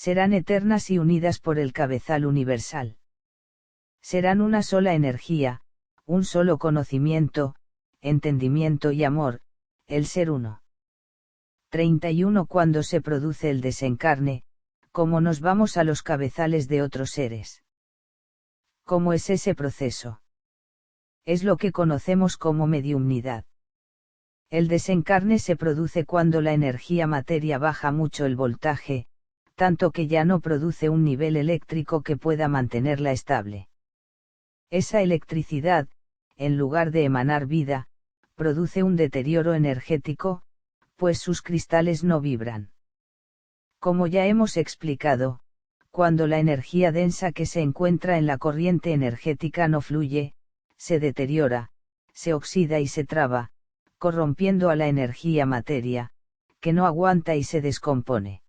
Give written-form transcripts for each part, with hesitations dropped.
Serán eternas y unidas por el cabezal universal. Serán una sola energía, un solo conocimiento, entendimiento y amor, el ser uno. 31 Cuando se produce el desencarne, ¿cómo nos vamos a los cabezales de otros seres? ¿Cómo es ese proceso? Es lo que conocemos como mediumnidad. El desencarne se produce cuando la energía materia baja mucho el voltaje, tanto que ya no produce un nivel eléctrico que pueda mantenerla estable. Esa electricidad, en lugar de emanar vida, produce un deterioro energético, pues sus cristales no vibran. Como ya hemos explicado, cuando la energía densa que se encuentra en la corriente energética no fluye, se deteriora, se oxida y se traba, corrompiendo a la energía materia, que no aguanta y se descompone.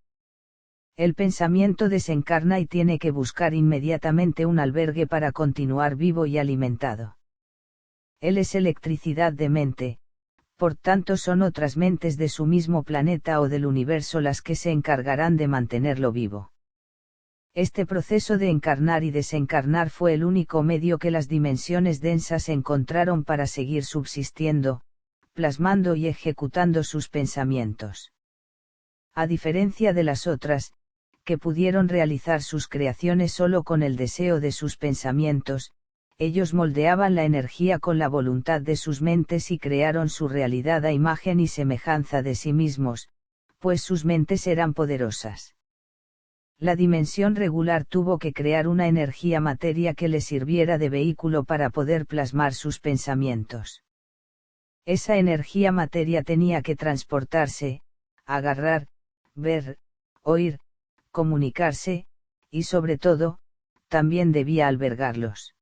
El pensamiento desencarna y tiene que buscar inmediatamente un albergue para continuar vivo y alimentado. Él es electricidad de mente, por tanto son otras mentes de su mismo planeta o del universo las que se encargarán de mantenerlo vivo. Este proceso de encarnar y desencarnar fue el único medio que las dimensiones densas encontraron para seguir subsistiendo, plasmando y ejecutando sus pensamientos. A diferencia de las otras, que pudieron realizar sus creaciones solo con el deseo de sus pensamientos, ellos moldeaban la energía con la voluntad de sus mentes y crearon su realidad a imagen y semejanza de sí mismos, pues sus mentes eran poderosas. La dimensión regular tuvo que crear una energía materia que le sirviera de vehículo para poder plasmar sus pensamientos. Esa energía materia tenía que transportarse, agarrar, ver, oír, comunicarse, y sobre todo, también debía albergarlos.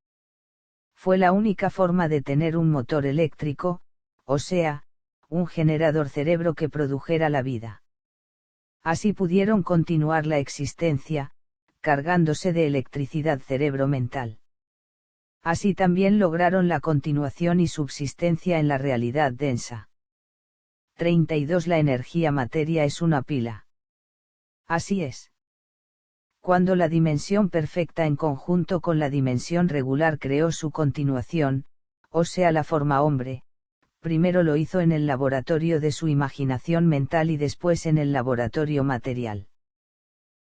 Fue la única forma de tener un motor eléctrico, o sea, un generador cerebro que produjera la vida. Así pudieron continuar la existencia, cargándose de electricidad cerebro mental. Así también lograron la continuación y subsistencia en la realidad densa. 32 La energía materia es una pila. Así es. Cuando la dimensión perfecta en conjunto con la dimensión regular creó su continuación, o sea la forma hombre, primero lo hizo en el laboratorio de su imaginación mental y después en el laboratorio material.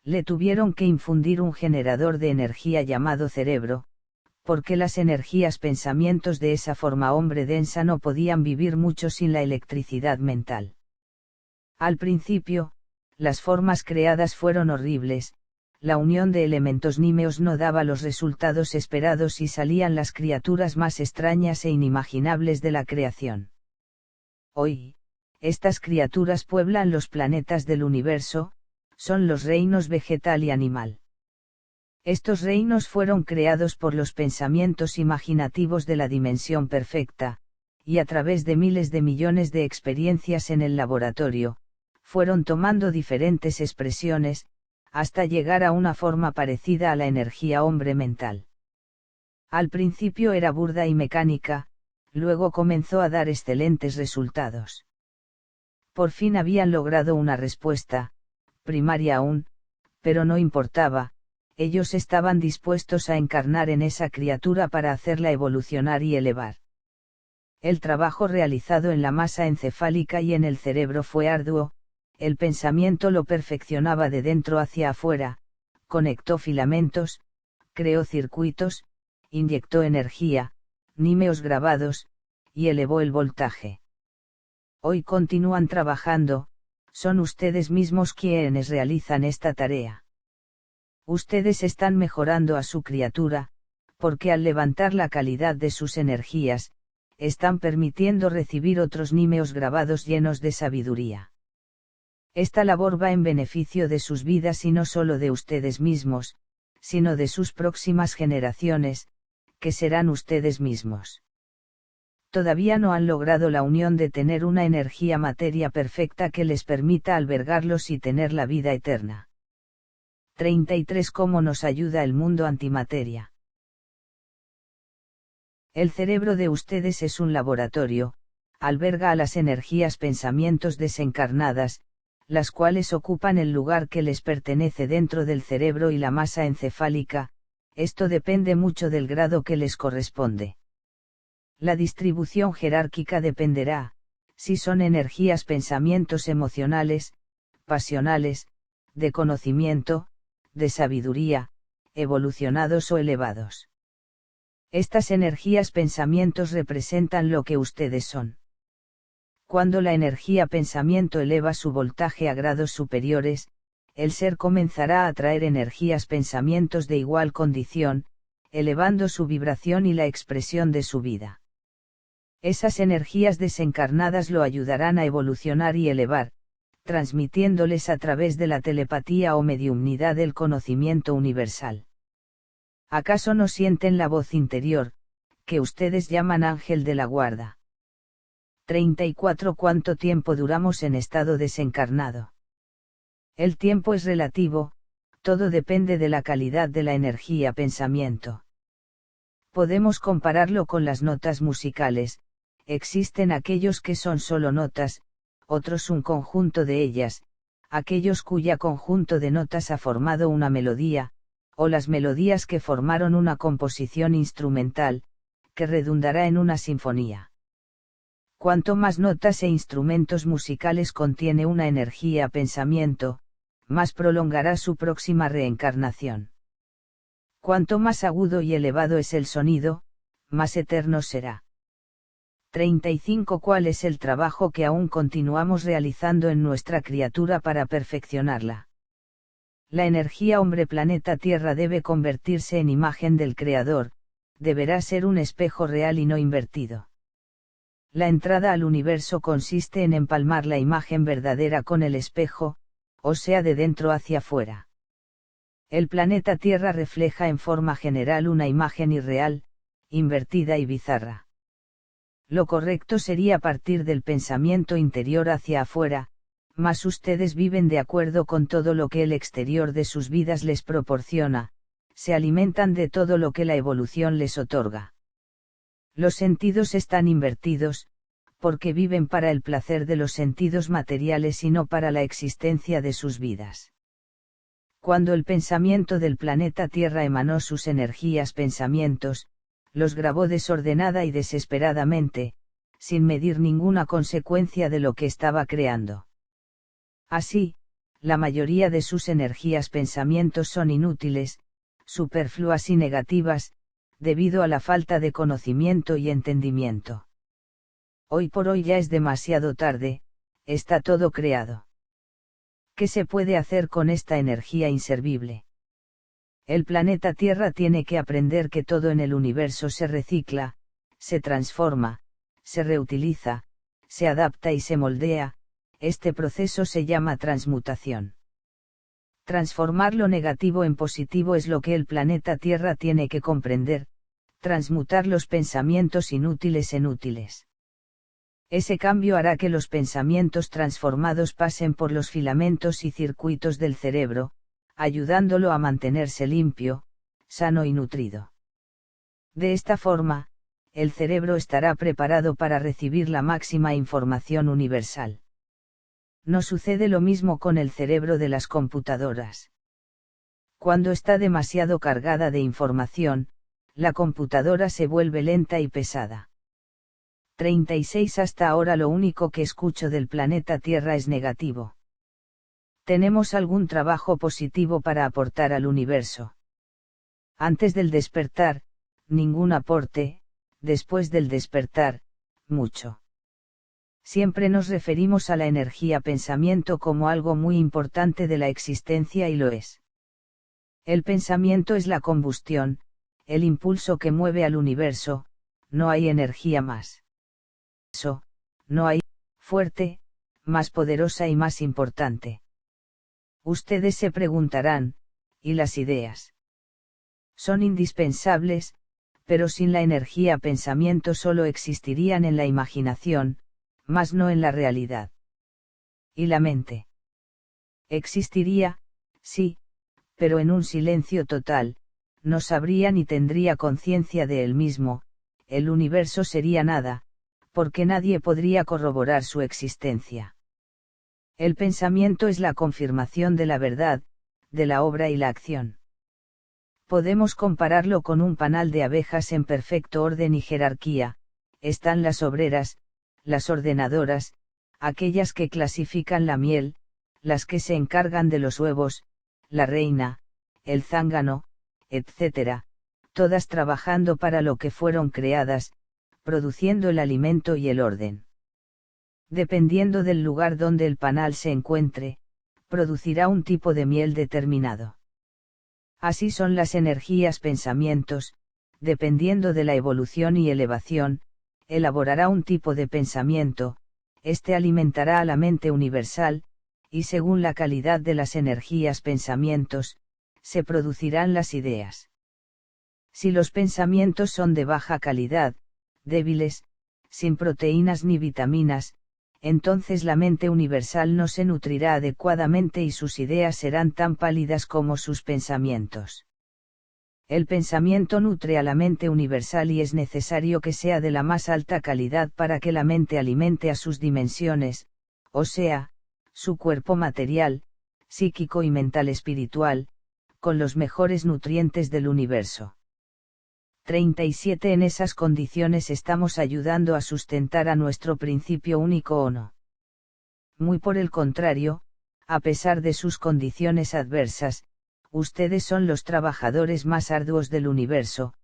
Le tuvieron que infundir un generador de energía llamado cerebro, porque las energías pensamientos de esa forma hombre densa no podían vivir mucho sin la electricidad mental. Al principio, las formas creadas fueron horribles, la unión de elementos nímeos no daba los resultados esperados y salían las criaturas más extrañas e inimaginables de la creación. Hoy, estas criaturas pueblan los planetas del universo, son los reinos vegetal y animal. Estos reinos fueron creados por los pensamientos imaginativos de la dimensión perfecta, y a través de miles de millones de experiencias en el laboratorio, fueron tomando diferentes expresiones, hasta llegar a una forma parecida a la energía hombre mental. Al principio era burda y mecánica, luego comenzó a dar excelentes resultados. Por fin habían logrado una respuesta, primaria aún, pero no importaba, ellos estaban dispuestos a encarnar en esa criatura para hacerla evolucionar y elevar. El trabajo realizado en la masa encefálica y en el cerebro fue arduo, el pensamiento lo perfeccionaba de dentro hacia afuera, conectó filamentos, creó circuitos, inyectó energía, nímeos grabados, y elevó el voltaje. Hoy continúan trabajando, son ustedes mismos quienes realizan esta tarea. Ustedes están mejorando a su criatura, porque al levantar la calidad de sus energías, están permitiendo recibir otros nímeos grabados llenos de sabiduría. Esta labor va en beneficio de sus vidas y no solo de ustedes mismos, sino de sus próximas generaciones, que serán ustedes mismos. Todavía no han logrado la unión de tener una energía materia perfecta que les permita albergarlos y tener la vida eterna. 33 ¿Cómo nos ayuda el mundo antimateria? El cerebro de ustedes es un laboratorio, alberga a las energías pensamientos desencarnadas, las cuales ocupan el lugar que les pertenece dentro del cerebro y la masa encefálica. Esto depende mucho del grado que les corresponde. La distribución jerárquica dependerá, si son energías, pensamientos emocionales, pasionales, de conocimiento, de sabiduría, evolucionados o elevados. Estas energías, pensamientos representan lo que ustedes son. Cuando la energía pensamiento eleva su voltaje a grados superiores, el ser comenzará a atraer energías pensamientos de igual condición, elevando su vibración y la expresión de su vida. Esas energías desencarnadas lo ayudarán a evolucionar y elevar, transmitiéndoles a través de la telepatía o mediumnidad el conocimiento universal. ¿Acaso no sienten la voz interior, que ustedes llaman ángel de la guarda? 34. ¿Cuánto tiempo duramos en estado desencarnado? El tiempo es relativo, todo depende de la calidad de la energía pensamiento. Podemos compararlo con las notas musicales, existen aquellos que son solo notas, otros un conjunto de ellas, aquellos cuya conjunto de notas ha formado una melodía, o las melodías que formaron una composición instrumental, que redundará en una sinfonía. Cuanto más notas e instrumentos musicales contiene una energía pensamiento, más prolongará su próxima reencarnación. Cuanto más agudo y elevado es el sonido, más eterno será. 35. ¿Cuál es el trabajo que aún continuamos realizando en nuestra criatura para perfeccionarla? La energía hombre-planeta Tierra debe convertirse en imagen del Creador, deberá ser un espejo real y no invertido. La entrada al universo consiste en empalmar la imagen verdadera con el espejo, o sea, de dentro hacia afuera. El planeta Tierra refleja en forma general una imagen irreal, invertida y bizarra. Lo correcto sería partir del pensamiento interior hacia afuera, mas ustedes viven de acuerdo con todo lo que el exterior de sus vidas les proporciona, se alimentan de todo lo que la evolución les otorga. Los sentidos están invertidos, porque viven para el placer de los sentidos materiales y no para la existencia de sus vidas. Cuando el pensamiento del planeta Tierra emanó sus energías pensamientos, los grabó desordenada y desesperadamente, sin medir ninguna consecuencia de lo que estaba creando. Así, la mayoría de sus energías pensamientos son inútiles, superfluas y negativas, debido a la falta de conocimiento y entendimiento. Hoy por hoy ya es demasiado tarde, está todo creado. ¿Qué se puede hacer con esta energía inservible? El planeta Tierra tiene que aprender que todo en el universo se recicla, se transforma, se reutiliza, se adapta y se moldea. Este proceso se llama transmutación. Transformar lo negativo en positivo es lo que el planeta Tierra tiene que comprender, transmutar los pensamientos inútiles en útiles. Ese cambio hará que los pensamientos transformados pasen por los filamentos y circuitos del cerebro, ayudándolo a mantenerse limpio, sano y nutrido. De esta forma, el cerebro estará preparado para recibir la máxima información universal. No sucede lo mismo con el cerebro de las computadoras. Cuando está demasiado cargada de información, la computadora se vuelve lenta y pesada. 36. Hasta ahora lo único que escucho del planeta Tierra es negativo. ¿Tenemos algún trabajo positivo para aportar al universo? Antes del despertar, ningún aporte, después del despertar, mucho. Siempre nos referimos a la energía pensamiento como algo muy importante de la existencia y lo es. El pensamiento es la combustión, el impulso que mueve al universo, no hay energía más. No hay, fuerte, más poderosa y más importante. Ustedes se preguntarán, ¿y las ideas? Son indispensables, pero sin la energía pensamiento solo existirían en la imaginación, mas no en la realidad. ¿Y la mente? Existiría, sí, pero en un silencio total, no sabría ni tendría conciencia de él mismo, el universo sería nada, porque nadie podría corroborar su existencia. El pensamiento es la confirmación de la verdad, de la obra y la acción. Podemos compararlo con un panal de abejas en perfecto orden y jerarquía. Están las obreras, las ordenadoras, aquellas que clasifican la miel, las que se encargan de los huevos, la reina, el zángano, etc., todas trabajando para lo que fueron creadas, produciendo el alimento y el orden. Dependiendo del lugar donde el panal se encuentre, producirá un tipo de miel determinado. Así son las energías pensamientos, dependiendo de la evolución y elevación, elaborará un tipo de pensamiento, este alimentará a la mente universal, y según la calidad de las energías pensamientos, se producirán las ideas. Si los pensamientos son de baja calidad, débiles, sin proteínas ni vitaminas, entonces la mente universal no se nutrirá adecuadamente y sus ideas serán tan pálidas como sus pensamientos. El pensamiento nutre a la mente universal y es necesario que sea de la más alta calidad para que la mente alimente a sus dimensiones, o sea, su cuerpo material, psíquico y mental espiritual, con los mejores nutrientes del universo. 37 En esas condiciones estamos ayudando a sustentar a nuestro principio único o no. Muy por el contrario, a pesar de sus condiciones adversas, ustedes son los trabajadores más arduos del universo,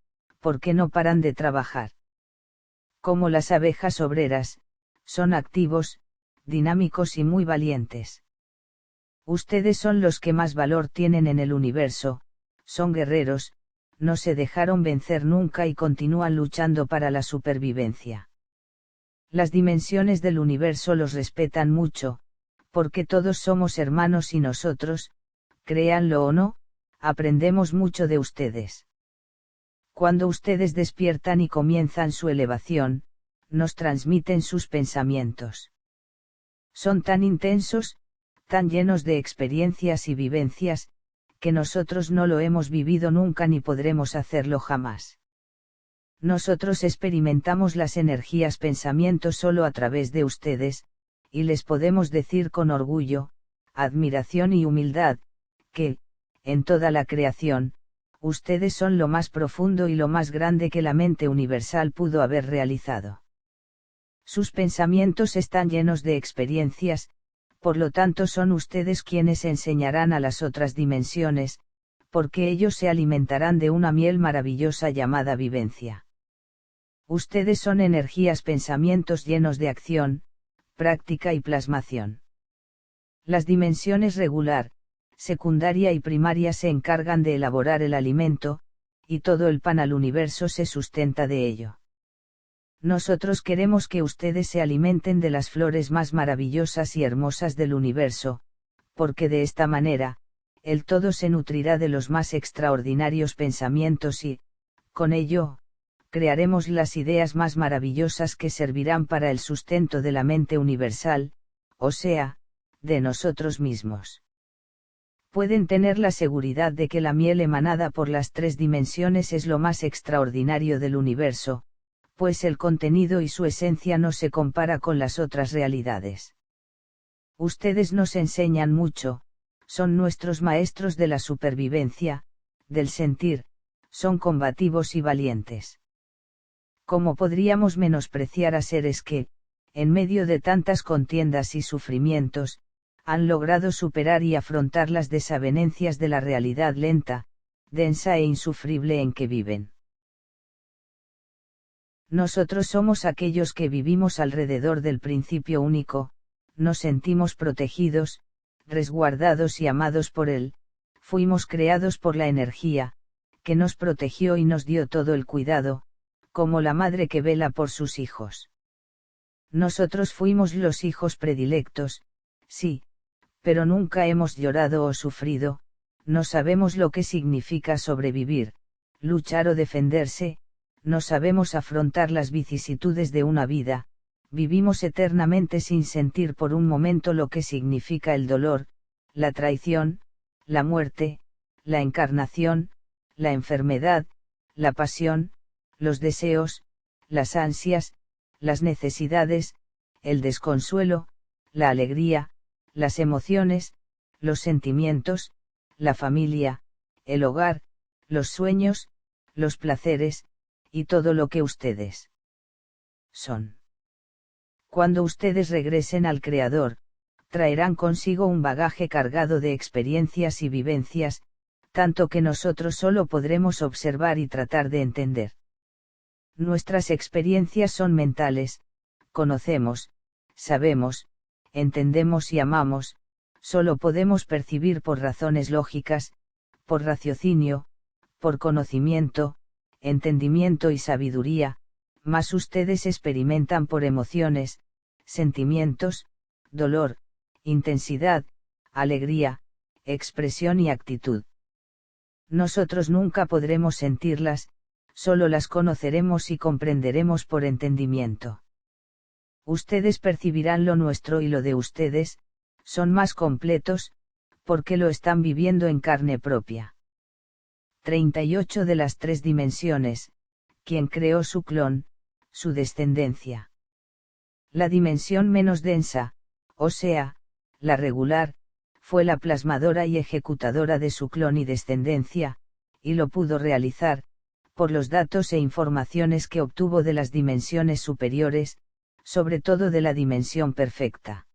porque no paran de trabajar. Como las abejas obreras, son activos, dinámicos y muy valientes. Ustedes son los que más valor tienen en el universo, son guerreros, no se dejaron vencer nunca y continúan luchando para la supervivencia. Las dimensiones del universo los respetan mucho, porque todos somos hermanos y nosotros, créanlo o no, aprendemos mucho de ustedes. Cuando ustedes despiertan y comienzan su elevación, nos transmiten sus pensamientos. Son tan intensos, tan llenos de experiencias y vivencias, que nosotros no lo hemos vivido nunca ni podremos hacerlo jamás. Nosotros experimentamos las energías pensamientos solo a través de ustedes, y les podemos decir con orgullo, admiración y humildad, que, en toda la creación, ustedes son lo más profundo y lo más grande que la mente universal pudo haber realizado. Sus pensamientos están llenos de experiencias, por lo tanto son ustedes quienes enseñarán a las otras dimensiones, porque ellos se alimentarán de una miel maravillosa llamada vivencia. Ustedes son energías pensamientos llenos de acción, práctica y plasmación. Las dimensiones regular, secundaria y primaria se encargan de elaborar el alimento, y todo el pan al universo se sustenta de ello. Nosotros queremos que ustedes se alimenten de las flores más maravillosas y hermosas del universo, porque de esta manera, el todo se nutrirá de los más extraordinarios pensamientos y, con ello, crearemos las ideas más maravillosas que servirán para el sustento de la mente universal, o sea, de nosotros mismos. Pueden tener la seguridad de que la miel emanada por las tres dimensiones es lo más extraordinario del universo, pues el contenido y su esencia no se compara con las otras realidades. Ustedes nos enseñan mucho, son nuestros maestros de la supervivencia, del sentir, son combativos y valientes. ¿Cómo podríamos menospreciar a seres que, en medio de tantas contiendas y sufrimientos, han logrado superar y afrontar las desavenencias de la realidad lenta, densa e insufrible en que viven? Nosotros somos aquellos que vivimos alrededor del principio único, nos sentimos protegidos, resguardados y amados por él, fuimos creados por la energía, que nos protegió y nos dio todo el cuidado, como la madre que vela por sus hijos. Nosotros fuimos los hijos predilectos, sí, pero nunca hemos llorado o sufrido, no sabemos lo que significa sobrevivir, luchar o defenderse, no sabemos afrontar las vicisitudes de una vida, vivimos eternamente sin sentir por un momento lo que significa el dolor, la traición, la muerte, la encarnación, la enfermedad, la pasión, los deseos, las ansias, las necesidades, el desconsuelo, la alegría, las emociones, los sentimientos, la familia, el hogar, los sueños, los placeres, y todo lo que ustedes son. Cuando ustedes regresen al Creador, traerán consigo un bagaje cargado de experiencias y vivencias, tanto que nosotros solo podremos observar y tratar de entender. Nuestras experiencias son mentales, conocemos, sabemos, entendemos y amamos, solo podemos percibir por razones lógicas, por raciocinio, por conocimiento, entendimiento y sabiduría, mas ustedes experimentan por emociones, sentimientos, dolor, intensidad, alegría, expresión y actitud. Nosotros nunca podremos sentirlas, solo las conoceremos y comprenderemos por entendimiento. Ustedes percibirán lo nuestro y lo de ustedes, son más completos, porque lo están viviendo en carne propia. 38 de las 3 dimensiones, quien creó su clon, su descendencia. La dimensión menos densa, o sea, la regular, fue la plasmadora y ejecutadora de su clon y descendencia, y lo pudo realizar, por los datos e informaciones que obtuvo de las dimensiones superiores, sobre todo de la dimensión perfecta.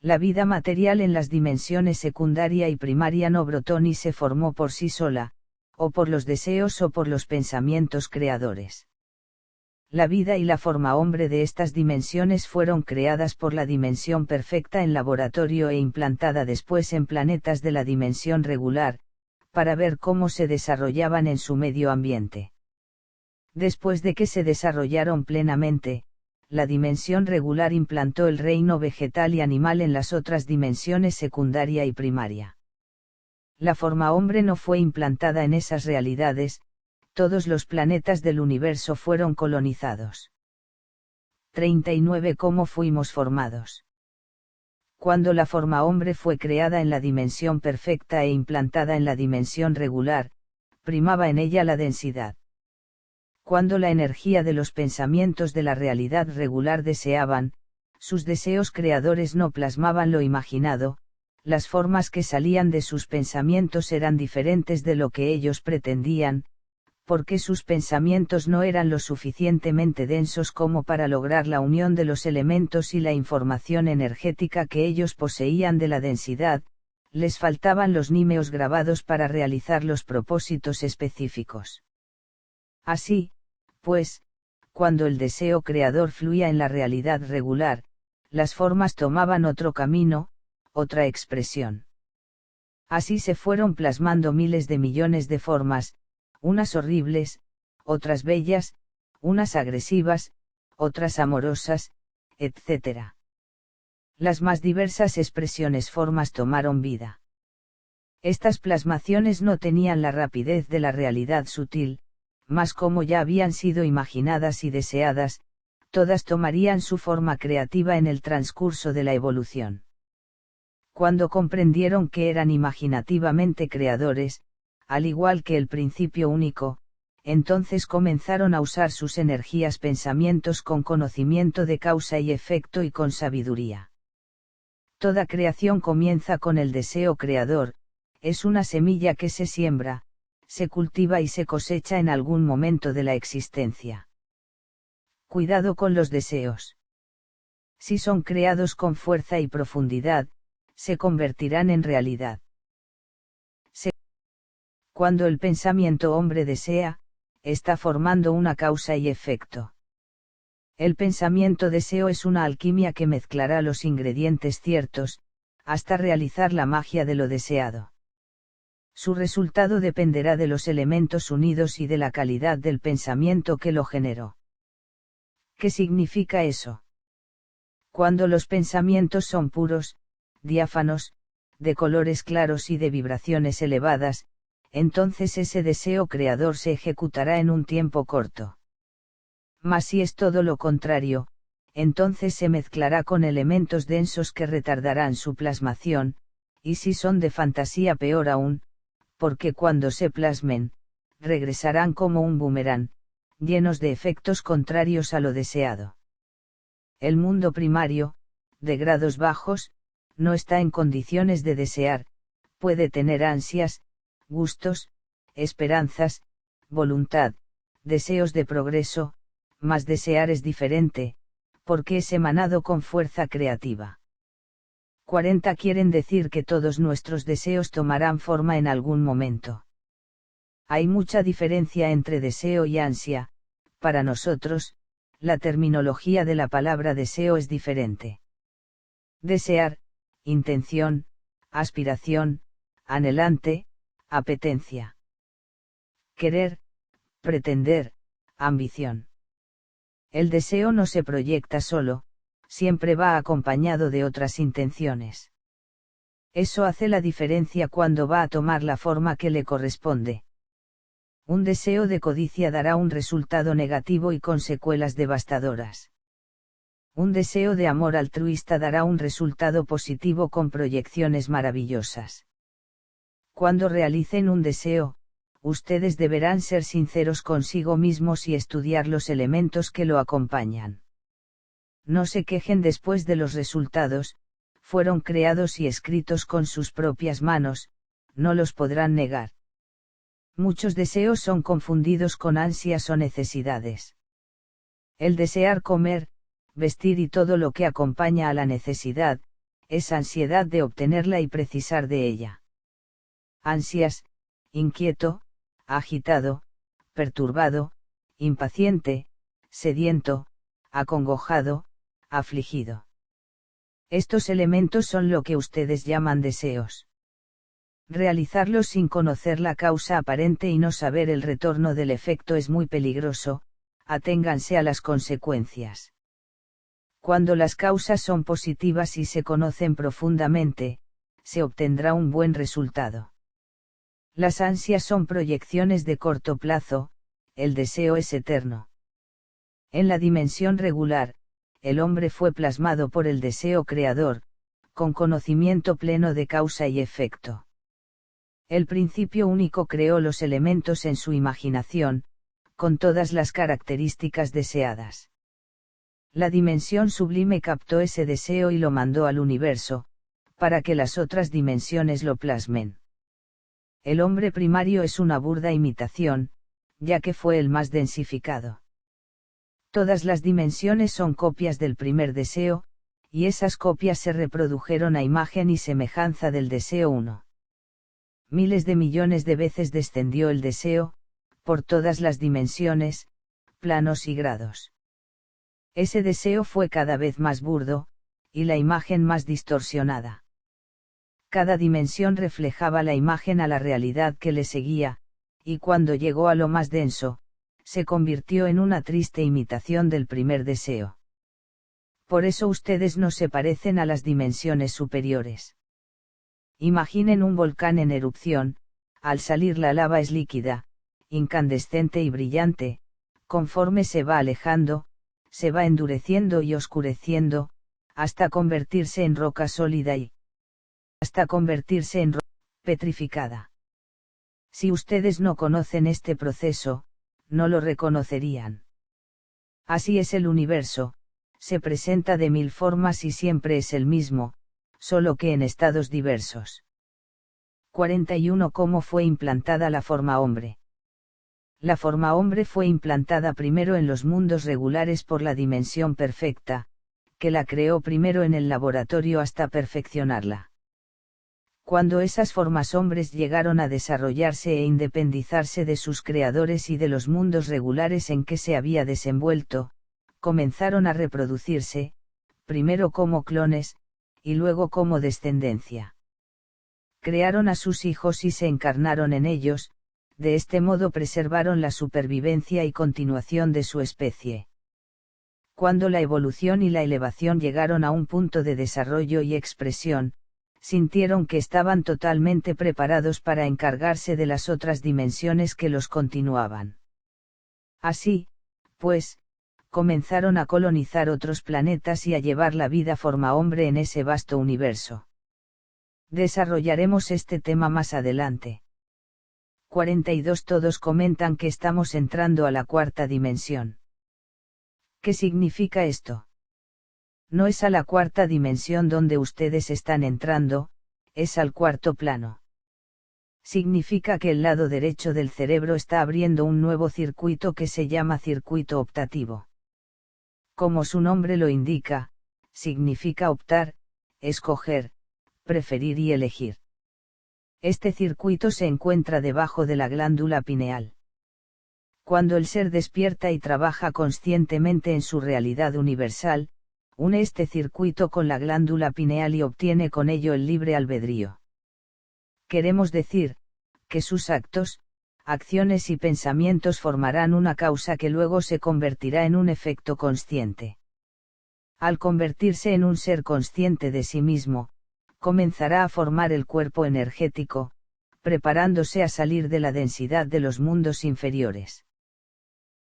La vida material en las dimensiones secundaria y primaria no brotó ni se formó por sí sola, o por los deseos o por los pensamientos creadores. La vida y la forma hombre de estas dimensiones fueron creadas por la dimensión perfecta en laboratorio e implantada después en planetas de la dimensión regular, para ver cómo se desarrollaban en su medio ambiente. Después de que se desarrollaron plenamente, la dimensión regular implantó el reino vegetal y animal en las otras dimensiones secundaria y primaria. La forma hombre no fue implantada en esas realidades, todos los planetas del universo fueron colonizados. 39. ¿Cómo fuimos formados? Cuando la forma hombre fue creada en la dimensión perfecta e implantada en la dimensión regular, primaba en ella la densidad. Cuando la energía de los pensamientos de la realidad regular deseaban, sus deseos creadores no plasmaban lo imaginado, las formas que salían de sus pensamientos eran diferentes de lo que ellos pretendían, porque sus pensamientos no eran lo suficientemente densos como para lograr la unión de los elementos y la información energética que ellos poseían de la densidad, les faltaban los nímeos grabados para realizar los propósitos específicos. Así, pues, cuando el deseo creador fluía en la realidad regular, las formas tomaban otro camino, otra expresión. Así se fueron plasmando miles de millones de formas, unas horribles, otras bellas, unas agresivas, otras amorosas, etc. Las más diversas expresiones formas tomaron vida. Estas plasmaciones no tenían la rapidez de la realidad sutil, mas como ya habían sido imaginadas y deseadas, todas tomarían su forma creativa en el transcurso de la evolución. Cuando comprendieron que eran imaginativamente creadores, al igual que el principio único, entonces comenzaron a usar sus energías pensamientos con conocimiento de causa y efecto y con sabiduría. Toda creación comienza con el deseo creador, es una semilla que se siembra, se cultiva y se cosecha en algún momento de la existencia. Cuidado con los deseos. Si son creados con fuerza y profundidad, se convertirán en realidad. Cuando el pensamiento hombre desea, está formando una causa y efecto. El pensamiento deseo es una alquimia que mezclará los ingredientes ciertos, hasta realizar la magia de lo deseado. Su resultado dependerá de los elementos unidos y de la calidad del pensamiento que lo generó. ¿Qué significa eso? Cuando los pensamientos son puros, diáfanos, de colores claros y de vibraciones elevadas, entonces ese deseo creador se ejecutará en un tiempo corto. Mas si es todo lo contrario, entonces se mezclará con elementos densos que retardarán su plasmación, y si son de fantasía peor aún, porque cuando se plasmen, regresarán como un boomerang, llenos de efectos contrarios a lo deseado. El mundo primario, de grados bajos, no está en condiciones de desear, puede tener ansias, gustos, esperanzas, voluntad, deseos de progreso, mas desear es diferente, porque es emanado con fuerza creativa. 40 quieren decir que todos nuestros deseos tomarán forma en algún momento. Hay mucha diferencia entre deseo y ansia, para nosotros, la terminología de la palabra deseo es diferente. Desear, intención, aspiración, anhelante, apetencia. Querer, pretender, ambición. El deseo no se proyecta solo, siempre va acompañado de otras intenciones. Eso hace la diferencia cuando va a tomar la forma que le corresponde. Un deseo de codicia dará un resultado negativo y con secuelas devastadoras. Un deseo de amor altruista dará un resultado positivo con proyecciones maravillosas. Cuando realicen un deseo, ustedes deberán ser sinceros consigo mismos y estudiar los elementos que lo acompañan. No se quejen después de los resultados, fueron creados y escritos con sus propias manos, no los podrán negar. Muchos deseos son confundidos con ansias o necesidades. El desear comer, vestir y todo lo que acompaña a la necesidad, es ansiedad de obtenerla y precisar de ella. Ansias, inquieto, agitado, perturbado, impaciente, sediento, acongojado, afligido. Estos elementos son lo que ustedes llaman deseos. Realizarlos sin conocer la causa aparente y no saber el retorno del efecto es muy peligroso, aténganse a las consecuencias. Cuando las causas son positivas y se conocen profundamente, se obtendrá un buen resultado. Las ansias son proyecciones de corto plazo, el deseo es eterno. En la dimensión regular, el hombre fue plasmado por el deseo creador, con conocimiento pleno de causa y efecto. El principio único creó los elementos en su imaginación, con todas las características deseadas. La dimensión sublime captó ese deseo y lo mandó al universo, para que las otras dimensiones lo plasmen. El hombre primario es una burda imitación, ya que fue el más densificado. Todas las dimensiones son copias del primer deseo, y esas copias se reprodujeron a imagen y semejanza del deseo 1. Miles de millones de veces descendió el deseo, por todas las dimensiones, planos y grados. Ese deseo fue cada vez más burdo, y la imagen más distorsionada. Cada dimensión reflejaba la imagen a la realidad que le seguía, y cuando llegó a lo más denso, se convirtió en una triste imitación del primer deseo. Por eso ustedes no se parecen a las dimensiones superiores. Imaginen un volcán en erupción, al salir la lava es líquida, incandescente y brillante, conforme se va alejando, se va endureciendo y oscureciendo, hasta convertirse en roca sólida y hasta convertirse en roca petrificada. Si ustedes no conocen este proceso, no lo reconocerían. Así es el universo, se presenta de mil formas y siempre es el mismo, solo que en estados diversos. 41. ¿Cómo fue implantada la forma hombre? La forma hombre fue implantada primero en los mundos regulares por la dimensión perfecta, que la creó primero en el laboratorio hasta perfeccionarla. Cuando esas formas hombres llegaron a desarrollarse e independizarse de sus creadores y de los mundos regulares en que se había desenvuelto, comenzaron a reproducirse, primero como clones, y luego como descendencia. Crearon a sus hijos y se encarnaron en ellos, de este modo preservaron la supervivencia y continuación de su especie. Cuando la evolución y la elevación llegaron a un punto de desarrollo y expresión, sintieron que estaban totalmente preparados para encargarse de las otras dimensiones que los continuaban. Así, pues, comenzaron a colonizar otros planetas y a llevar la vida forma hombre en ese vasto universo. Desarrollaremos este tema más adelante. 42. Todos comentan que estamos entrando a la cuarta dimensión. ¿Qué significa esto? No es a la cuarta dimensión donde ustedes están entrando, es al cuarto plano. Significa que el lado derecho del cerebro está abriendo un nuevo circuito que se llama circuito optativo. Como su nombre lo indica, significa optar, escoger, preferir y elegir. Este circuito se encuentra debajo de la glándula pineal. Cuando el ser despierta y trabaja conscientemente en su realidad universal, une este circuito con la glándula pineal y obtiene con ello el libre albedrío. Queremos decir, que sus actos, acciones y pensamientos formarán una causa que luego se convertirá en un efecto consciente. Al convertirse en un ser consciente de sí mismo, comenzará a formar el cuerpo energético, preparándose a salir de la densidad de los mundos inferiores.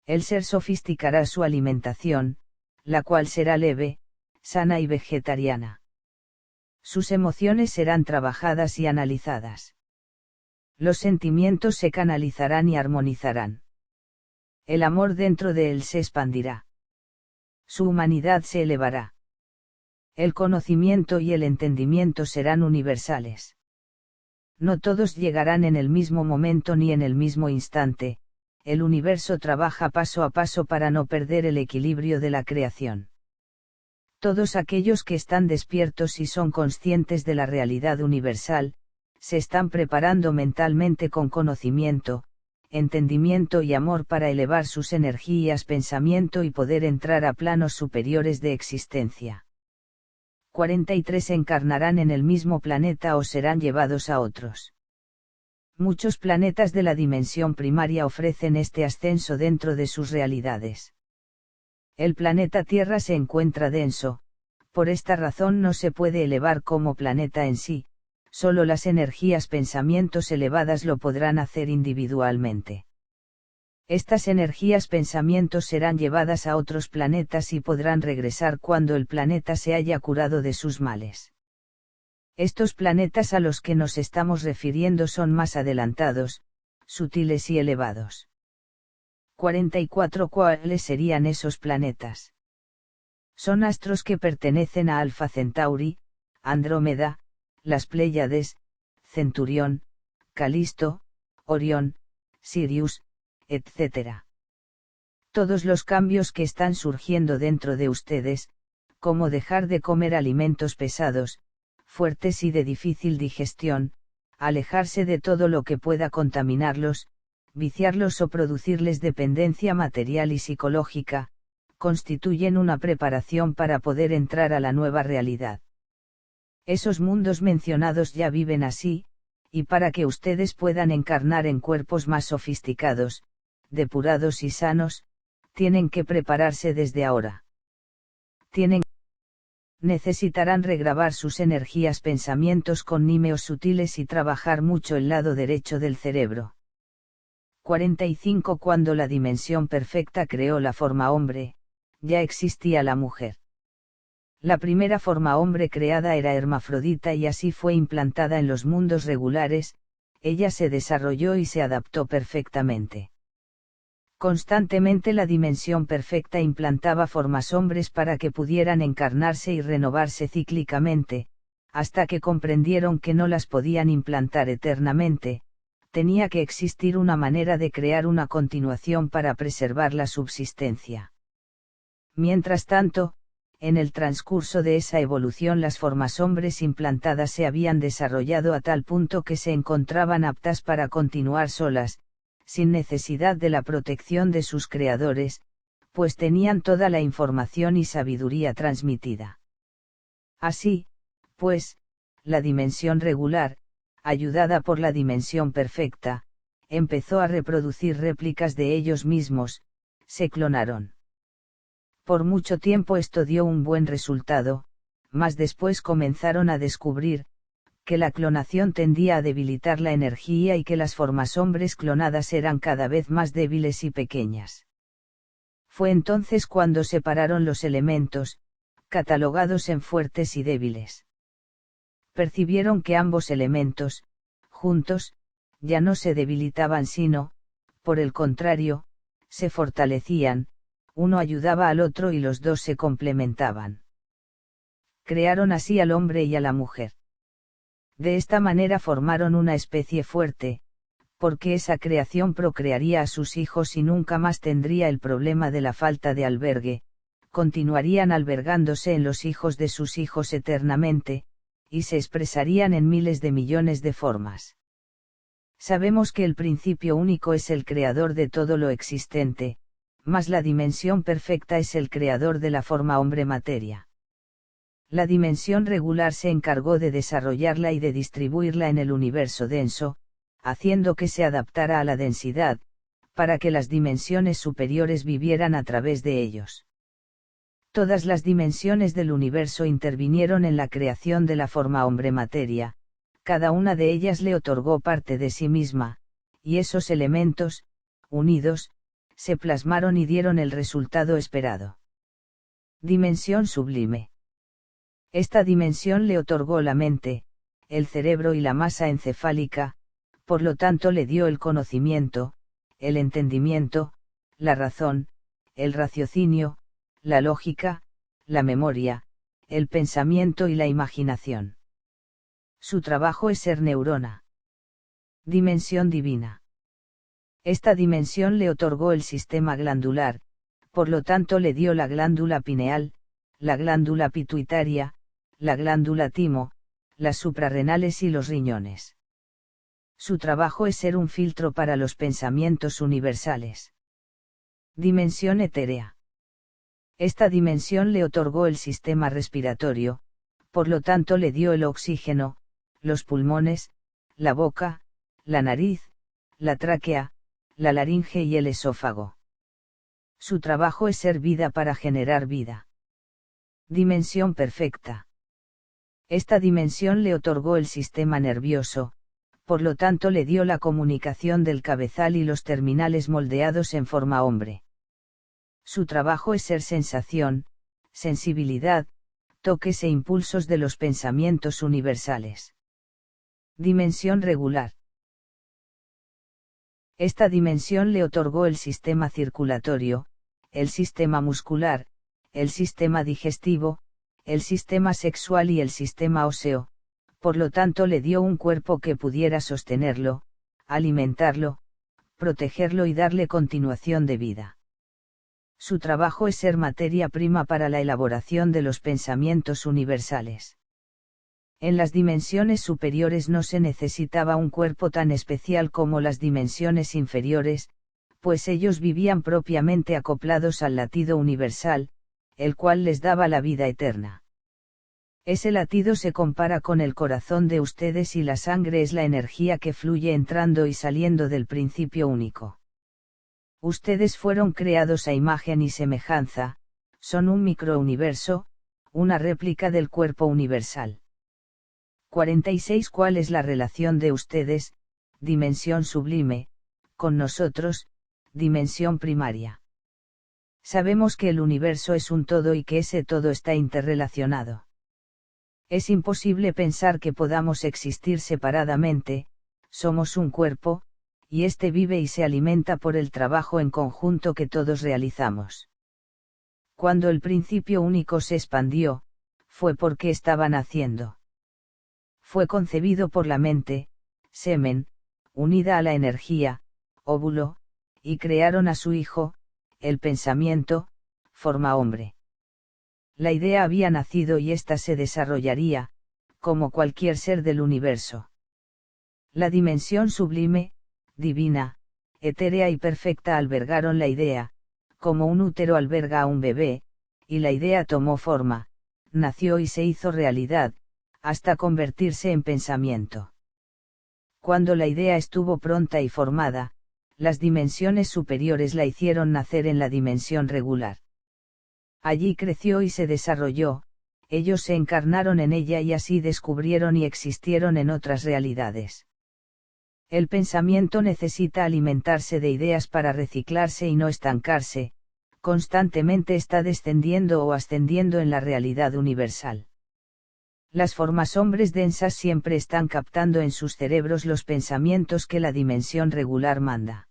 El ser sofisticará su alimentación, la cual será leve, sana y vegetariana. Sus emociones serán trabajadas y analizadas. Los sentimientos se canalizarán y armonizarán. El amor dentro de él se expandirá. Su humanidad se elevará. El conocimiento y el entendimiento serán universales. No todos llegarán en el mismo momento ni en el mismo instante, el universo trabaja paso a paso para no perder el equilibrio de la creación. Todos aquellos que están despiertos y son conscientes de la realidad universal, se están preparando mentalmente con conocimiento, entendimiento y amor para elevar sus energías, pensamiento y poder entrar a planos superiores de existencia. 43 encarnarán en el mismo planeta o serán llevados a otros. Muchos planetas de la dimensión primaria ofrecen este ascenso dentro de sus realidades. El planeta Tierra se encuentra denso, por esta razón no se puede elevar como planeta en sí, solo las energías pensamientos elevadas lo podrán hacer individualmente. Estas energías pensamientos serán llevadas a otros planetas y podrán regresar cuando el planeta se haya curado de sus males. Estos planetas a los que nos estamos refiriendo son más adelantados, sutiles y elevados. 44 ¿Cuáles serían esos planetas? Son astros que pertenecen a Alfa Centauri, Andrómeda, las Pléyades, Centurión, Calisto, Orión, Sirius, etc. Todos los cambios que están surgiendo dentro de ustedes, como dejar de comer alimentos pesados, fuertes y de difícil digestión, alejarse de todo lo que pueda contaminarlos, viciarlos o producirles dependencia material y psicológica, constituyen una preparación para poder entrar a la nueva realidad. Esos mundos mencionados ya viven así, y para que ustedes puedan encarnar en cuerpos más sofisticados, depurados y sanos, tienen que prepararse desde ahora. Necesitarán regrabar sus energías pensamientos con nímeos sutiles y trabajar mucho el lado derecho del cerebro. 45 Cuando la dimensión perfecta creó la forma hombre, ya existía la mujer. La primera forma hombre creada era hermafrodita y así fue implantada en los mundos regulares, ella se desarrolló y se adaptó perfectamente. Constantemente la dimensión perfecta implantaba formas hombres para que pudieran encarnarse y renovarse cíclicamente, hasta que comprendieron que no las podían implantar eternamente, tenía que existir una manera de crear una continuación para preservar la subsistencia. Mientras tanto, en el transcurso de esa evolución las formas hombres implantadas se habían desarrollado a tal punto que se encontraban aptas para continuar solas, sin necesidad de la protección de sus creadores, pues tenían toda la información y sabiduría transmitida. Así, pues, la dimensión regular, ayudada por la dimensión perfecta, empezó a reproducir réplicas de ellos mismos, se clonaron. Por mucho tiempo esto dio un buen resultado, mas después comenzaron a descubrir, que la clonación tendía a debilitar la energía y que las formas hombres clonadas eran cada vez más débiles y pequeñas. Fue entonces cuando separaron los elementos, catalogados en fuertes y débiles. Percibieron que ambos elementos, juntos, ya no se debilitaban sino, por el contrario, se fortalecían, uno ayudaba al otro y los dos se complementaban. Crearon así al hombre y a la mujer. De esta manera formaron una especie fuerte, porque esa creación procrearía a sus hijos y nunca más tendría el problema de la falta de albergue, continuarían albergándose en los hijos de sus hijos eternamente, y se expresarían en miles de millones de formas. Sabemos que el principio único es el creador de todo lo existente, mas la dimensión perfecta es el creador de la forma hombre-materia. La dimensión regular se encargó de desarrollarla y de distribuirla en el universo denso, haciendo que se adaptara a la densidad, para que las dimensiones superiores vivieran a través de ellos. Todas las dimensiones del universo intervinieron en la creación de la forma hombre-materia, cada una de ellas le otorgó parte de sí misma, y esos elementos, unidos, se plasmaron y dieron el resultado esperado. Dimensión sublime. Esta dimensión le otorgó la mente, el cerebro y la masa encefálica, por lo tanto le dio el conocimiento, el entendimiento, la razón, el raciocinio, la lógica, la memoria, el pensamiento y la imaginación. Su trabajo es ser neurona. Dimensión divina. Esta dimensión le otorgó el sistema glandular, por lo tanto le dio la glándula pineal, la glándula pituitaria, la glándula timo, las suprarrenales y los riñones. Su trabajo es ser un filtro para los pensamientos universales. Dimensión etérea. Esta dimensión le otorgó el sistema respiratorio, por lo tanto le dio el oxígeno, los pulmones, la boca, la nariz, la tráquea, la laringe y el esófago. Su trabajo es ser vida para generar vida. Dimensión perfecta. Esta dimensión le otorgó el sistema nervioso, por lo tanto le dio la comunicación del cabezal y los terminales moldeados en forma hombre. Su trabajo es ser sensación, sensibilidad, toques e impulsos de los pensamientos universales. Dimensión regular. Esta dimensión le otorgó el sistema circulatorio, el sistema muscular, el sistema digestivo, el sistema sexual y el sistema óseo, por lo tanto le dio un cuerpo que pudiera sostenerlo, alimentarlo, protegerlo y darle continuación de vida. Su trabajo es ser materia prima para la elaboración de los pensamientos universales. En las dimensiones superiores no se necesitaba un cuerpo tan especial como las dimensiones inferiores, pues ellos vivían propiamente acoplados al latido universal, el cual les daba la vida eterna. Ese latido se compara con el corazón de ustedes y la sangre es la energía que fluye entrando y saliendo del principio único. Ustedes fueron creados a imagen y semejanza, son un microuniverso, una réplica del cuerpo universal. 46. ¿Cuál es la relación de ustedes, dimensión sublime, con nosotros, dimensión primaria? Sabemos que el universo es un todo y que ese todo está interrelacionado. Es imposible pensar que podamos existir separadamente, somos un cuerpo, y éste vive y se alimenta por el trabajo en conjunto que todos realizamos. Cuando el principio único se expandió, fue porque estaba naciendo. Fue concebido por la mente, semen, unida a la energía, óvulo, y crearon a su hijo, el pensamiento, forma hombre. La idea había nacido y ésta se desarrollaría, como cualquier ser del universo. La dimensión sublime, divina, etérea y perfecta albergaron la idea, como un útero alberga a un bebé, y la idea tomó forma, nació y se hizo realidad, hasta convertirse en pensamiento. Cuando la idea estuvo pronta y formada, las dimensiones superiores la hicieron nacer en la dimensión regular. Allí creció y se desarrolló, ellos se encarnaron en ella y así descubrieron y existieron en otras realidades. El pensamiento necesita alimentarse de ideas para reciclarse y no estancarse, constantemente está descendiendo o ascendiendo en la realidad universal. Las formas hombres densas siempre están captando en sus cerebros los pensamientos que la dimensión regular manda.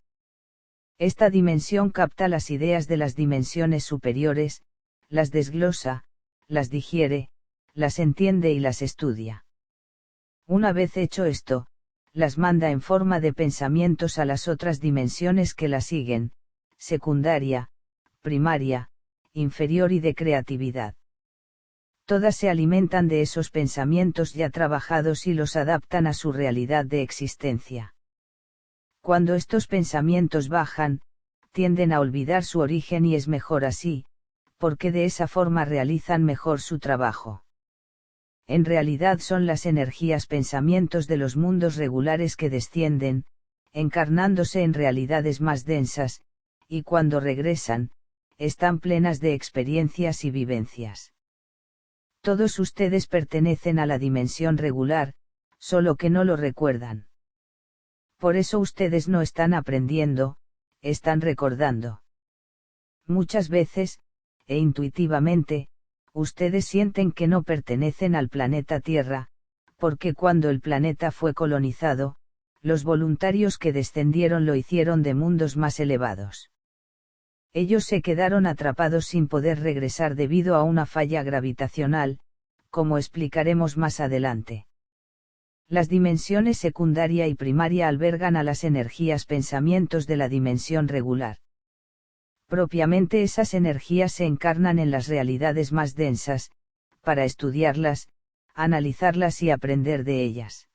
Esta dimensión capta las ideas de las dimensiones superiores, las desglosa, las digiere, las entiende y las estudia. Una vez hecho esto, las manda en forma de pensamientos a las otras dimensiones que la siguen, secundaria, primaria, inferior y de creatividad. Todas se alimentan de esos pensamientos ya trabajados y los adaptan a su realidad de existencia. Cuando estos pensamientos bajan, tienden a olvidar su origen y es mejor así, porque de esa forma realizan mejor su trabajo. En realidad son las energías pensamientos de los mundos regulares que descienden, encarnándose en realidades más densas, y cuando regresan, están plenas de experiencias y vivencias. Todos ustedes pertenecen a la dimensión regular, solo que no lo recuerdan. Por eso ustedes no están aprendiendo, están recordando. Muchas veces, e intuitivamente, ustedes sienten que no pertenecen al planeta Tierra, porque cuando el planeta fue colonizado, los voluntarios que descendieron lo hicieron de mundos más elevados. Ellos se quedaron atrapados sin poder regresar debido a una falla gravitacional, como explicaremos más adelante. Las dimensiones secundaria y primaria albergan a las energías pensamientos de la dimensión regular. Propiamente esas energías se encarnan en las realidades más densas, para estudiarlas, analizarlas y aprender de ellas.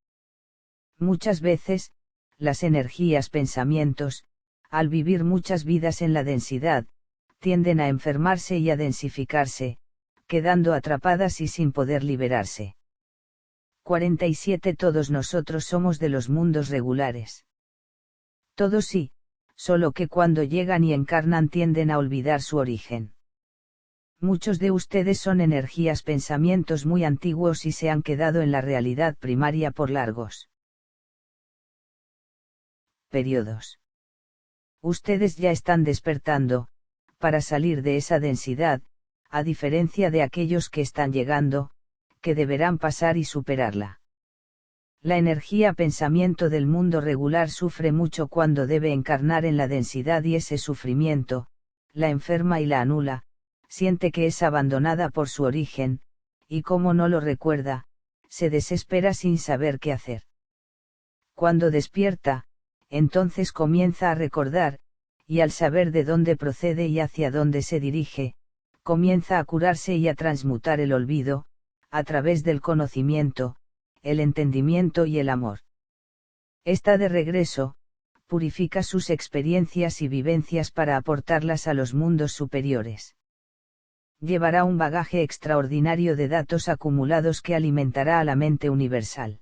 Muchas veces, las energías pensamientos, al vivir muchas vidas en la densidad, tienden a enfermarse y a densificarse, quedando atrapadas y sin poder liberarse. 47 Todos nosotros somos de los mundos regulares. Todos sí, solo que cuando llegan y encarnan tienden a olvidar su origen. Muchos de ustedes son energías pensamientos muy antiguos y se han quedado en la realidad primaria por largos periodos. Ustedes ya están despertando, para salir de esa densidad, a diferencia de aquellos que están llegando, que deberán pasar y superarla. La energía pensamiento del mundo regular sufre mucho cuando debe encarnar en la densidad y ese sufrimiento, la enferma y la anula, siente que es abandonada por su origen, y como no lo recuerda, se desespera sin saber qué hacer. Cuando despierta, entonces comienza a recordar, y al saber de dónde procede y hacia dónde se dirige, comienza a curarse y a transmutar el olvido, a través del conocimiento, el entendimiento y el amor. Está de regreso, purifica sus experiencias y vivencias para aportarlas a los mundos superiores. Llevará un bagaje extraordinario de datos acumulados que alimentará a la mente universal.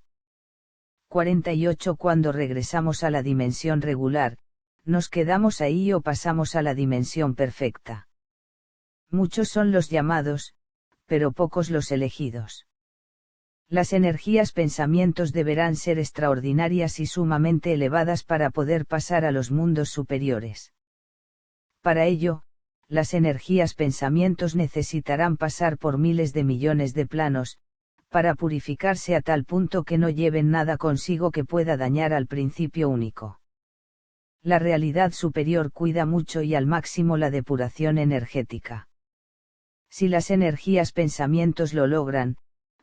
48 Cuando regresamos a la dimensión regular, ¿nos quedamos ahí o pasamos a la dimensión perfecta? Muchos son los llamados, pero pocos los elegidos. Las energías pensamientos deberán ser extraordinarias y sumamente elevadas para poder pasar a los mundos superiores. Para ello, las energías pensamientos necesitarán pasar por miles de millones de planos, para purificarse a tal punto que no lleven nada consigo que pueda dañar al principio único. La realidad superior cuida mucho y al máximo la depuración energética. Si las energías pensamientos lo logran,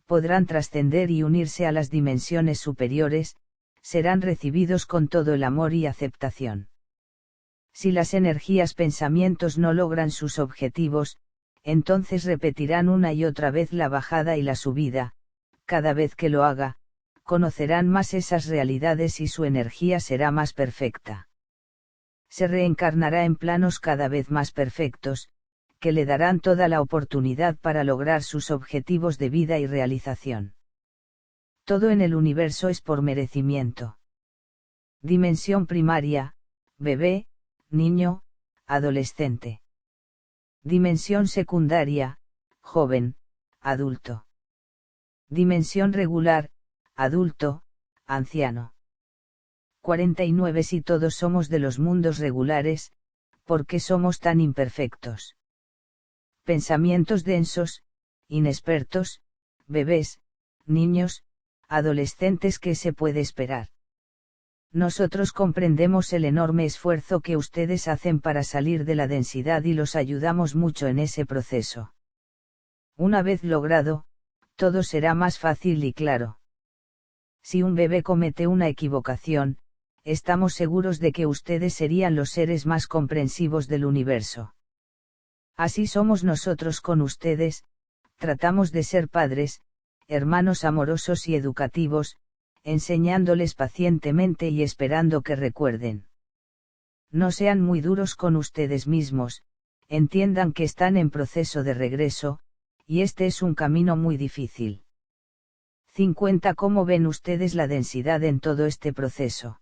podrán trascender y unirse a las dimensiones superiores, serán recibidos con todo el amor y aceptación. Si las energías pensamientos no logran sus objetivos, entonces repetirán una y otra vez la bajada y la subida, cada vez que lo haga, conocerán más esas realidades y su energía será más perfecta. Se reencarnará en planos cada vez más perfectos, que le darán toda la oportunidad para lograr sus objetivos de vida y realización. Todo en el universo es por merecimiento. Dimensión primaria, bebé, niño, adolescente. Dimensión secundaria, joven, adulto. Dimensión regular, adulto, anciano. 49 Si todos somos de los mundos regulares, ¿por qué somos tan imperfectos? Pensamientos densos, inexpertos, bebés, niños, adolescentes, ¿qué se puede esperar? Nosotros comprendemos el enorme esfuerzo que ustedes hacen para salir de la densidad y los ayudamos mucho en ese proceso. Una vez logrado, todo será más fácil y claro. Si un bebé comete una equivocación, estamos seguros de que ustedes serían los seres más comprensivos del universo. Así somos nosotros con ustedes, tratamos de ser padres, hermanos amorosos y educativos, enseñándoles pacientemente y esperando que recuerden. No sean muy duros con ustedes mismos, entiendan que están en proceso de regreso, y este es un camino muy difícil. 50. ¿Cómo ven ustedes la densidad en todo este proceso?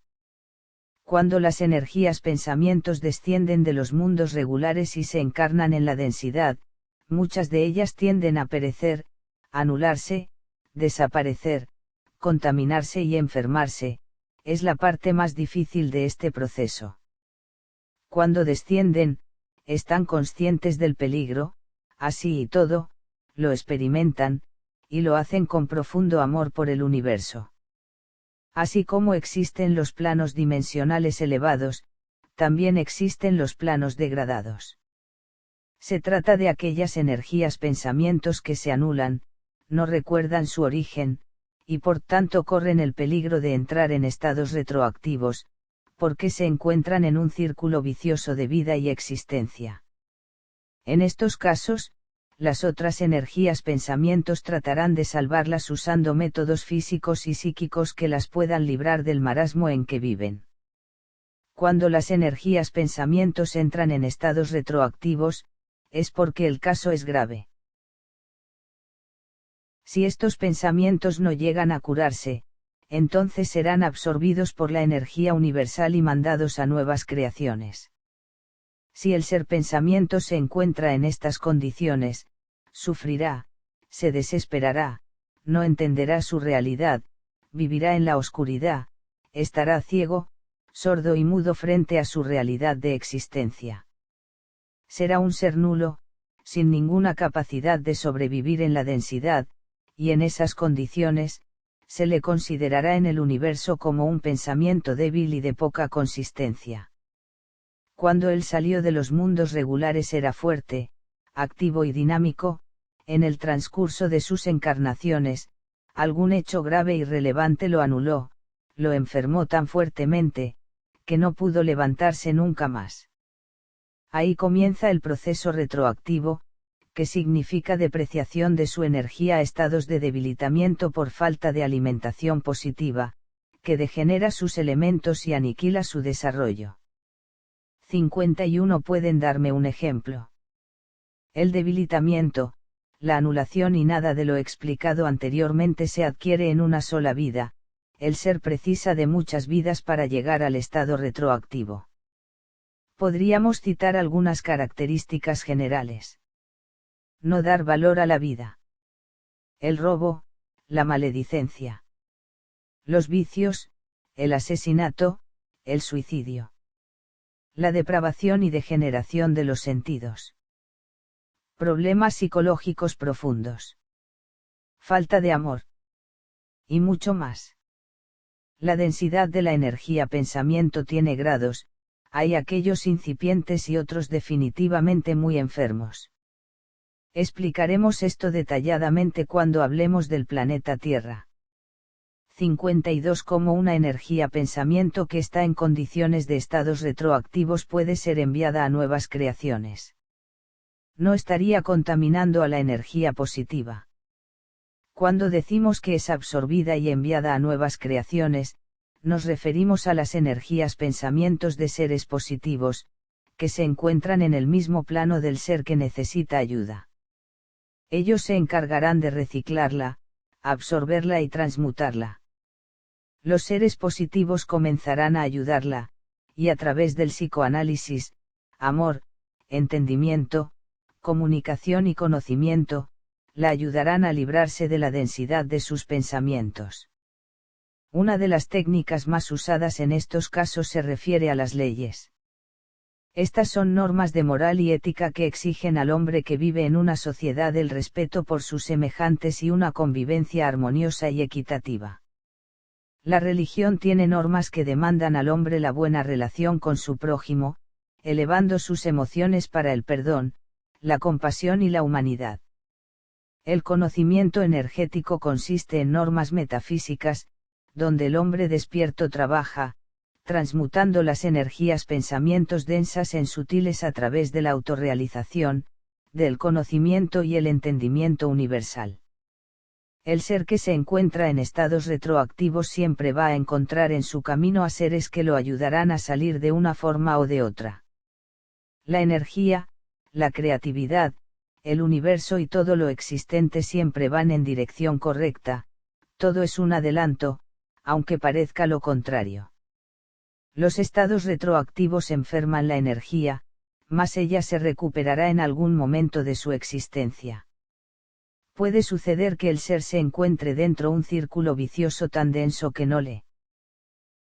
Cuando las energías pensamientos descienden de los mundos regulares y se encarnan en la densidad, muchas de ellas tienden a perecer, anularse, desaparecer, contaminarse y enfermarse, es la parte más difícil de este proceso. Cuando descienden, están conscientes del peligro, así y todo, lo experimentan, y lo hacen con profundo amor por el universo. Así como existen los planos dimensionales elevados, también existen los planos degradados. Se trata de aquellas energías pensamientos que se anulan, no recuerdan su origen, y por tanto corren el peligro de entrar en estados retroactivos, porque se encuentran en un círculo vicioso de vida y existencia. En estos casos, las otras energías pensamientos tratarán de salvarlas usando métodos físicos y psíquicos que las puedan librar del marasmo en que viven. Cuando las energías pensamientos entran en estados retroactivos, es porque el caso es grave. Si estos pensamientos no llegan a curarse, entonces serán absorbidos por la energía universal y mandados a nuevas creaciones. Si el ser pensamiento se encuentra en estas condiciones, sufrirá, se desesperará, no entenderá su realidad, vivirá en la oscuridad, estará ciego, sordo y mudo frente a su realidad de existencia. Será un ser nulo, sin ninguna capacidad de sobrevivir en la densidad, y en esas condiciones, se le considerará en el universo como un pensamiento débil y de poca consistencia. Cuando él salió de los mundos regulares era fuerte, activo y dinámico, en el transcurso de sus encarnaciones, algún hecho grave y relevante lo anuló, lo enfermó tan fuertemente, que no pudo levantarse nunca más. Ahí comienza el proceso retroactivo, que significa depreciación de su energía a estados de debilitamiento por falta de alimentación positiva, que degenera sus elementos y aniquila su desarrollo. 51. ¿Pueden darme un ejemplo? El debilitamiento, la anulación y nada de lo explicado anteriormente se adquiere en una sola vida, el ser precisa de muchas vidas para llegar al estado retroactivo. Podríamos citar algunas características generales. No dar valor a la vida. El robo, la maledicencia. Los vicios, el asesinato, el suicidio. La depravación y degeneración de los sentidos. Problemas psicológicos profundos. Falta de amor. Y mucho más. La densidad de la energía pensamiento tiene grados, hay aquellos incipientes y otros definitivamente muy enfermos. Explicaremos esto detalladamente cuando hablemos del planeta Tierra. 52. Como una energía pensamiento que está en condiciones de estados retroactivos puede ser enviada a nuevas creaciones. No estaría contaminando a la energía positiva. Cuando decimos que es absorbida y enviada a nuevas creaciones, nos referimos a las energías pensamientos de seres positivos, que se encuentran en el mismo plano del ser que necesita ayuda. Ellos se encargarán de reciclarla, absorberla y transmutarla. Los seres positivos comenzarán a ayudarla, y a través del psicoanálisis, amor, entendimiento, comunicación y conocimiento, la ayudarán a librarse de la densidad de sus pensamientos. Una de las técnicas más usadas en estos casos se refiere a las leyes. Estas son normas de moral y ética que exigen al hombre que vive en una sociedad el respeto por sus semejantes y una convivencia armoniosa y equitativa. La religión tiene normas que demandan al hombre la buena relación con su prójimo, elevando sus emociones para el perdón, la compasión y la humanidad. El conocimiento energético consiste en normas metafísicas, donde el hombre despierto trabaja, transmutando las energías pensamientos densas en sutiles a través de la autorrealización, del conocimiento y el entendimiento universal. El ser que se encuentra en estados retroactivos siempre va a encontrar en su camino a seres que lo ayudarán a salir de una forma o de otra. La energía, la creatividad, el universo y todo lo existente siempre van en dirección correcta, todo es un adelanto, aunque parezca lo contrario. Los estados retroactivos enferman la energía, mas ella se recuperará en algún momento de su existencia. Puede suceder que el ser se encuentre dentro un círculo vicioso tan denso que no le